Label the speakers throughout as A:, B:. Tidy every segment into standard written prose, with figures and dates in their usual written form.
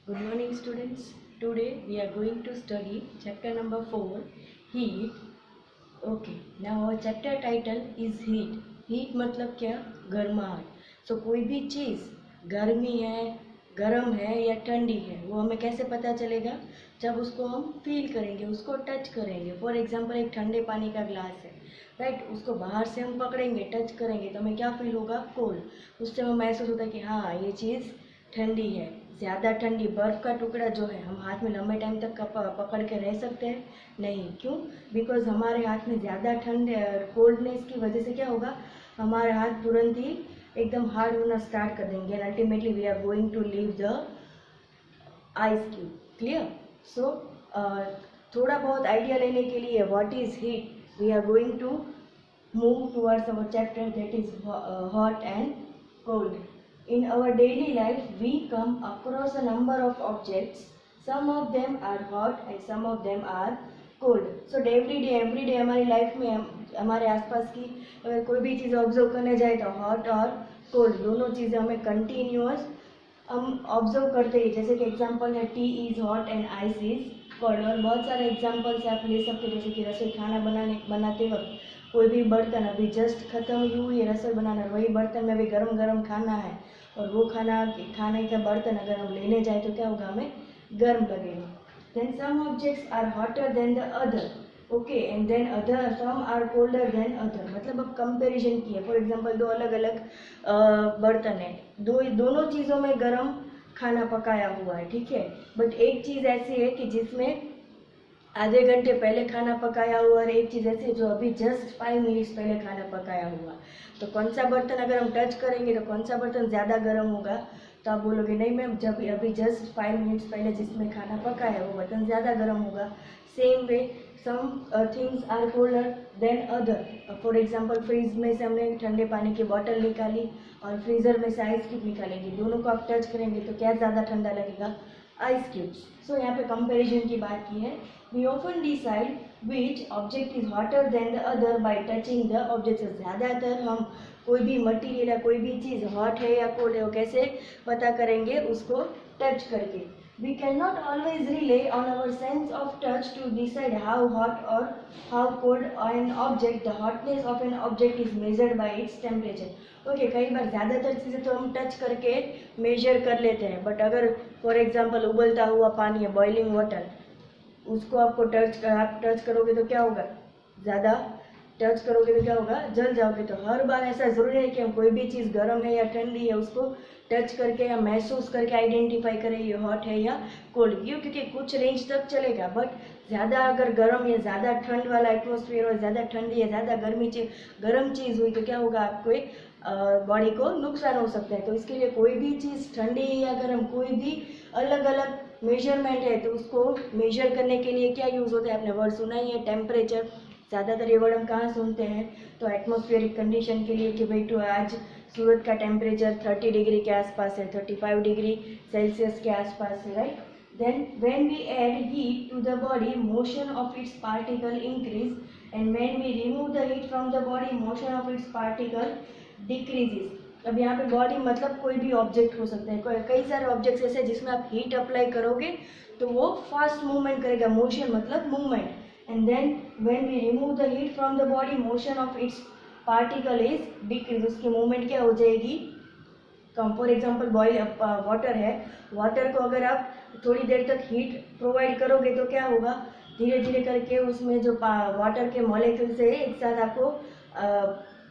A: Good morning students. Today we are going to study chapter number 4, heat. Okay, now our chapter title is heat. Heat मतलब क्या? गर्माहट. So कोई भी चीज़ गर्मी है, गर्म है या ठंडी है वो हमें कैसे पता चलेगा? जब उसको हम फील करेंगे, उसको टच करेंगे. फॉर एग्जाम्पल एक ठंडे पानी का ग्लास है, राइट. उसको बाहर से हम पकड़ेंगे, टच करेंगे तो हमें क्या फील होगा? कोल्ड. उससे हमें महसूस होता है कि हाँ ये चीज़ ठंडी है. ज़्यादा ठंडी बर्फ़ का टुकड़ा जो है हम हाथ में लंबे टाइम तक पकड़ के रह सकते हैं? नहीं. क्यों? बिकॉज हमारे हाथ में ज़्यादा ठंड कोल्डनेस की वजह से क्या होगा, हमारे हाथ तुरंत ही एकदम हार्ड होना स्टार्ट कर देंगे and ultimately we are going to leave the ice cube. Clear? So थोड़ा बहुत आइडिया लेने के लिए what is heat we are going to move towards our chapter that is hot and cold. In our daily life, we come across a number of objects. Some of them are hot and some of them are cold. So every day हमारी life में हमारे आसपास की अगर कोई भी चीज़ observe करने जाए तो हॉट और कोल्ड दोनों चीज़ें हमें कंटिन्यूअस हम ऑब्जर्व करते हैं. जैसे कि एग्जांपल है T is hot and ice is cold. और बहुत सारे एग्जांपल्स आप ले सकते हैं जैसे कि रसोई खाना बनाते वक्त कोई भी बर्तन अभी जस्ट ख़त्म हुई है रसोई बनाना, वही बर्तन में भी गरम गरम खाना है और वो खाने का बर्तन अगर हम लेने जाए तो क्या होगा, हमें गर्म लगेगा. Then some objects are hotter than the other. Okay. And then other some are colder than other. मतलब अब कंपेरिजन किए. फॉर एग्जांपल दो अलग अलग बर्तन है, दोनों चीज़ों में गर्म खाना पकाया हुआ है, ठीक है. बट एक चीज़ ऐसी है कि जिसमें आधे घंटे पहले खाना पकाया हुआ और एक चीज़ ऐसी है जो अभी जस्ट 5 मिनट्स पहले खाना पकाया हुआ. तो कौन सा बर्तन अगर हम टच करेंगे तो कौन सा बर्तन ज़्यादा गर्म होगा? तो आप बोलोगे नहीं मैम, जब अभी जस्ट 5 मिनट्स पहले जिसमें खाना पकाया है वो बर्तन ज़्यादा गर्म होगा. Same way some things are colder than other. For example fridge में से हमने ठंडे पानी की बॉटल निकाली और फ्रीज़र में से आइस क्यूब निकालेंगे, दोनों को आप टच करेंगे तो क्या ज़्यादा ठंडा लगेगा? Ice cubes. सो यहाँ पे कंपैरिजन की बात की है. We often decide which object is hotter than the other by touching the object. ज़्यादातर हम कोई भी मटेरियल या कोई भी चीज़ हॉट है या कोल्ड है वो कैसे पता करेंगे? उसको टच करके. We cannot always rely on our sense of touch to decide how hot or how cold an object. The hotness of an object is measured by its temperature. Okay. कई बार ज़्यादातर चीज़ें तो हम टच करके major कर लेते हैं, but अगर फॉर एग्जांपल उबलता हुआ पानी है, बॉइलिंग वाटर, उसको आप टच करोगे तो क्या होगा? ज़्यादा टच करोगे तो क्या होगा? जल जाओगे. तो हर बार ऐसा ज़रूरी है कि हम कोई भी चीज़ गर्म है या ठंडी है उसको टच करके या महसूस करके आइडेंटिफाई करें ये हॉट है या कोल्ड. क्यों? क्योंकि कुछ रेंज तक चलेगा, बट ज़्यादा अगर गर्म या ज़्यादा ठंड वाला एटमॉस्फेयर और ज़्यादा ठंडी या ज़्यादा गर्म चीज़ हुई तो क्या होगा? आपको बॉडी को नुकसान हो सकता है. तो इसके लिए कोई भी चीज़ ठंडी या गर्म कोई भी अलग अलग मेजरमेंट है तो उसको मेजर करने के लिए क्या यूज़ होता है? आपने वर्ड सुना ही है टेम्परेचर. ज़्यादातर ये वर्ड हम कहाँ सुनते हैं? तो एटमॉस्फेरिक कंडीशन के लिए कि भाई तो आज सूरत का टेम्परेचर 30 डिग्री के आसपास है, 35 डिग्री सेल्सियस के आसपास है, right. Then when we add heat to the body motion of its particle increase and when we remove the heat from the body motion of its particle decreases. अब यहाँ पे body मतलब कोई भी object हो सकता है. कई सारे ऑब्जेक्ट्स ऐसे जिसमें आप हीट अप्लाई करोगे तो वो फास्ट मूवमेंट करेगा. मोशन मतलब movement. And then when we remove the heat from the body motion of its particle is decrease. उसकी मूवमेंट क्या हो जाएगी? कम. फॉर एग्जाम्पल बॉइल वाटर है, वाटर को अगर आप थोड़ी देर तक हीट प्रोवाइड करोगे तो क्या होगा? धीरे धीरे करके उसमें जो वाटर के मॉलिक्यूल्स है एक साथ आपको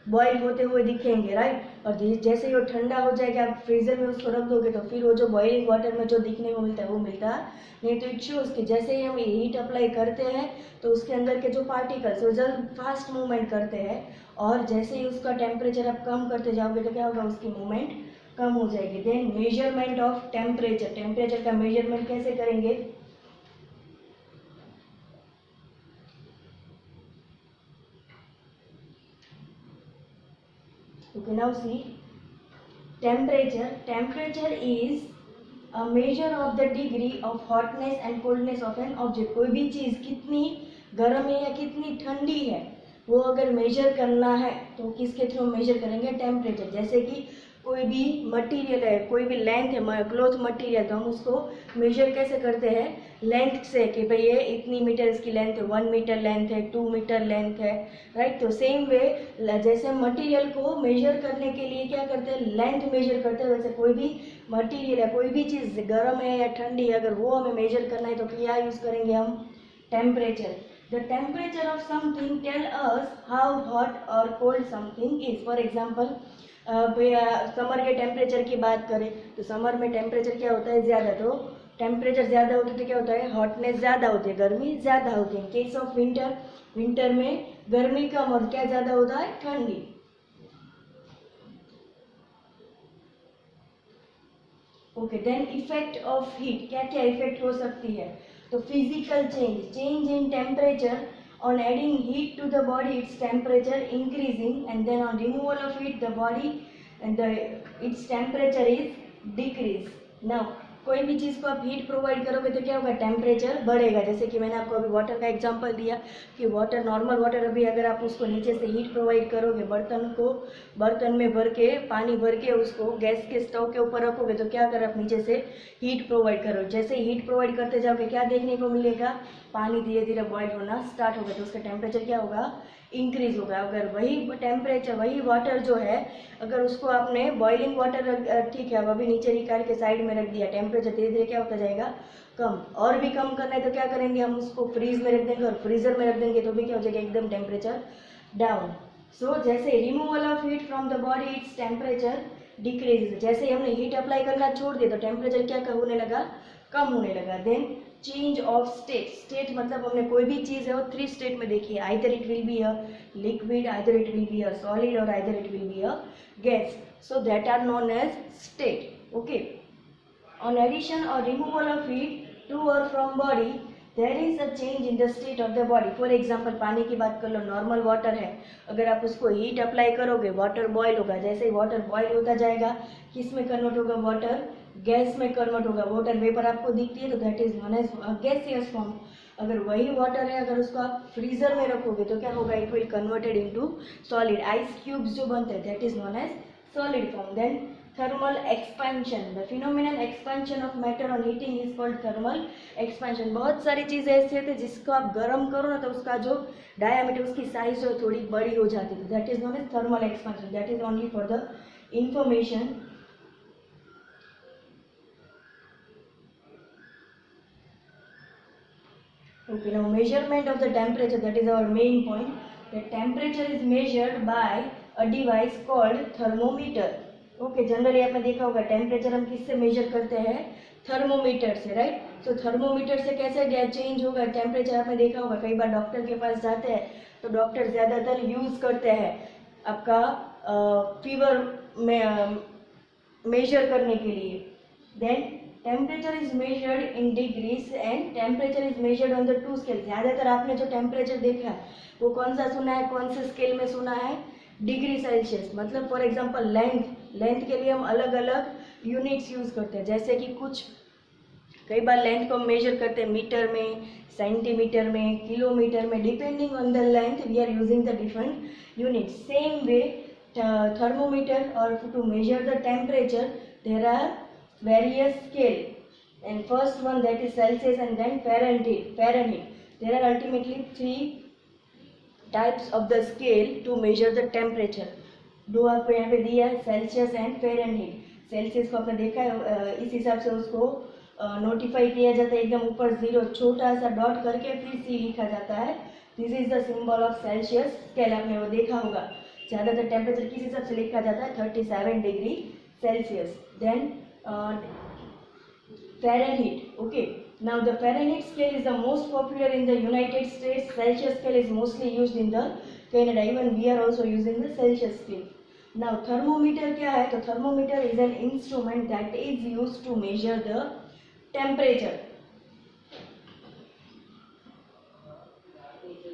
A: बॉयल होते हुए दिखेंगे, राइट. और जैसे ही वो ठंडा हो जाएगा आप फ्रीज़र में उसको रख दोगे तो फिर वो जो बॉइलिंग वाटर में जो दिखने को मिलता है वो मिलता नहीं. तो इट शोज़ कि जैसे ही हम हीट अप्लाई करते हैं तो उसके अंदर के जो पार्टिकल्स वो जल्द फास्ट मूवमेंट करते हैं और जैसे ही उसका टेम्परेचर आप कम करते जाओगे तो क्या होगा? उसकी मूवमेंट कम हो जाएगी. Then measurement of temperature. Temperature का मेजरमेंट कैसे करेंगे? Okay, now see temperature. Temperature is a measure of the degree of hotness and coldness of an object. कोई भी चीज़ कितनी गर्म है या कितनी ठंडी है वो अगर मेजर करना है तो किसके थ्रू मेजर करेंगे? टेम्परेचर. जैसे कि कोई भी मटेरियल है, कोई भी लेंथ है क्लॉथ मटेरियल, तो हम उसको मेजर कैसे करते हैं, लेंथ से, कि भाई ये इतनी मीटर इसकी लेंथ है, 1 मीटर लेंथ है, 2 मीटर लेंथ है, राइट। तो सेम वे जैसे मटेरियल को मेजर करने के लिए क्या करते हैं, लेंथ मेजर करते हैं, वैसे कोई भी मटेरियल है, कोई भी चीज़ गर्म है या ठंडी है, अगर वो हमें मेजर करना है तो क्या यूज़ करेंगे हम, temperature. The temperature of something tell us how hot or cold something is. For example, summer के टेम्परेचर की बात करें तो समर में टेम्परेचर क्या होता है, ज़्यादा, तो टेम्परेचर ज़्यादा होता है तो क्या होता है, हॉटनेस ज़्यादा होती है, गर्मी ज़्यादा होती है। केस ऑफ विंटर, विंटर में गर्मी कम और क्या ज़्यादा होता है, ठंडी। Okay, then effect of heat, क्या क्या इफेक्ट हो सकती है, तो physical change, change in temperature, on adding heat to the body its temperature increasing, and then on removal of heat the body and its temperature is decrease. Now कोई भी चीज़ को आप हीट प्रोवाइड करोगे तो क्या होगा, टेम्परेचर बढ़ेगा। जैसे कि मैंने आपको अभी वाटर का एग्जांपल दिया कि वाटर, नॉर्मल वाटर, अभी अगर आप उसको नीचे से हीट प्रोवाइड करोगे, बर्तन में भर के, पानी भर के उसको गैस के स्टोव के ऊपर रखोगे तो क्या कर, आप नीचे से हीट प्रोवाइड करो, जैसे हीट प्रोवाइड करते जाओगे क्या देखने को मिलेगा, पानी धीरे धीरे बॉयल होना स्टार्ट होगा, तो उसका टेम्परेचर क्या होगा, इंक्रीज होगा। अगर वही टेम्परेचर, वही वाटर जो है, अगर उसको आपने बॉइलिंग वाटर, ठीक है, अब अभी नीचे निकाल के साइड में रख दिया, टेम्परेचर धीरे धीरे क्या होता जाएगा, कम। और भी कम करना है तो क्या करेंगे, हम उसको फ्रीज में रख देंगे और फ्रीजर में रख देंगे तो भी क्या हो जाएगा, एकदम टेम्परेचर डाउन। सो जैसे removal of heat from the body its temperature decrease, जैसे ही हमने हीट अप्लाई करना छोड़ दिया तो टेम्परेचर क्या होने लगा, कम होने लगा। Then change of state, state मतलब हमने कोई भी चीज़ है वो 3 स्टेट में देखी है, either it will be a liquid, either it will be a solid और either it will be a gas, so that are known as state. Okay, on addition और रिमूवल ऑफ हीट टू और from body there is a change in the state of the body. For example पानी की बात कर लो, normal water है, अगर आप उसको हीट अप्लाई करोगे वाटर बॉयल होगा, जैसे ही वाटर बॉयल होता जाएगा किस में कन्वर्ट होगा, वाटर गैस में कन्वर्ट होगा, वाटर वेपर आपको दिखती है तो that is known as gaseous form. अगर वही वाटर है, अगर उसको आप फ्रीजर में रखोगे तो क्या होगा, it will converted into solid, ice cubes जो बनते हैं that is known as solid form. Then thermal expansion, the phenomenal expansion of matter on heating is called thermal expansion. बहुत सारी चीज़ें ऐसी होती है जिसको आप गर्म करो ना तो उसका जो डायामीटर, उसकी साइज जो थोड़ी बड़ी हो जाती है, that is known as thermal expansion. That is only for the information. Okay, now measurement of the temperature, that is our main point. The temperature is measured by a device called thermometer. Okay, generally आपने देखा होगा temperature हम किससे major करते हैं, thermometer से, right. सो thermometer से कैसे चेंज होगा टेम्परेचर, आपने देखा होगा, कई बार डॉक्टर के पास जाते हैं तो डॉक्टर ज़्यादातर यूज़ करते हैं आपका फीवर में मेजर करने के लिए। Then temperature is measured in degrees and temperature is measured on the 2 scale. ज़्यादातर आपने जो टेम्परेचर देखा है वो कौन सा सुना है, कौन से स्केल में सुना है, डिग्री सेल्सियस। मतलब फॉर एग्जांपल लेंथ के लिए हम अलग अलग यूनिट्स यूज़ करते हैं, जैसे कि कुछ कई बार लेंथ को हम मेजर करते हैं मीटर में, सेंटीमीटर में, किलोमीटर में, depending on the length we are using the different unit. Same way thermometer, or to measure the temperature there are various scale, and first one that is Celsius and then Fahrenheit. There are ultimately 3 types of the scale to measure the temperature. दो आपको यहाँ पे दिया है, Celsius and फेरेनहीट। Celsius को आपने देखा है, इस हिसाब से उसको नोटिफाई किया जाता है, एकदम ऊपर 0 छोटा सा डॉट करके फिर C लिखा जाता है। This is the symbol of Celsius scale, आपने वो देखा होगा। ज़्यादातर टेम्परेचर किस हिसाब से लिखा जाता है, 37 degree Celsius. Then Fahrenheit. Okay, now the Fahrenheit scale is the most popular in the United States. Celsius scale is mostly used in the Canada. Even we are also using the Celsius scale. Now thermometer क्या है, तो thermometer is an instrument that is used to measure the temperature.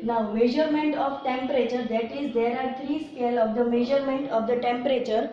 A: Now measurement of temperature, that is there are 3 scale of the measurement of the temperature.